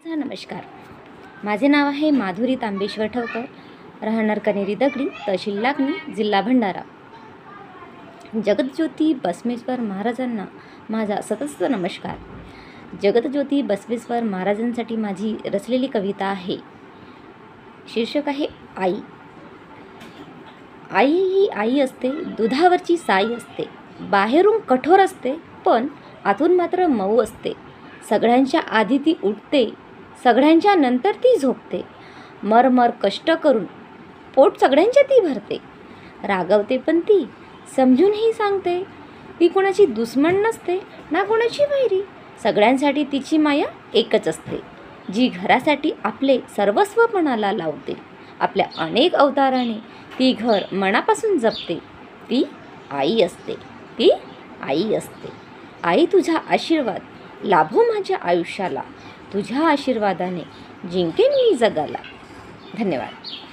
नमस्कार. माझे नाव आहे माधुरी तांबेश्वर ठवकर, राहणार कनेरी दगडी, तहसील लागणी, जिल्हा भंडारा. जगतज्योती बसवेश्वर महाराजांना माझा सतत नमस्कार. जगतज्योती बसवेश्वर महाराजांसाठी माझी रचलेली कविता आहे. शीर्षक आहे आई. आई ही आई असते, दुधावरची साई असते. बाहेरून कठोर असते, पण आतून मात्र मऊ असते. सगळ्यांच्या आधी ती उठते, सगळ्यांच्या नंतर ती झोपते. मरमर कष्ट करून पोट सगळ्यांच्या ती भरते. रागवते पण ती समजूनही सांगते. ती कोणाची दुश्मन नसते ना कोणाची वैरी. सगळ्यांसाठी तिची माया एकच असते, जी घरासाठी आपले सर्वस्व पणाला लावते. आपल्या अनेक अवताराने ती घर मनापासून जपते. ती आई असते, ती आई असते. आई, तुझा आशीर्वाद लाभो माझ्या आयुष्याला. तुझ्या आशीर्वादाने जिंकेन मी जगाला. धन्यवाद.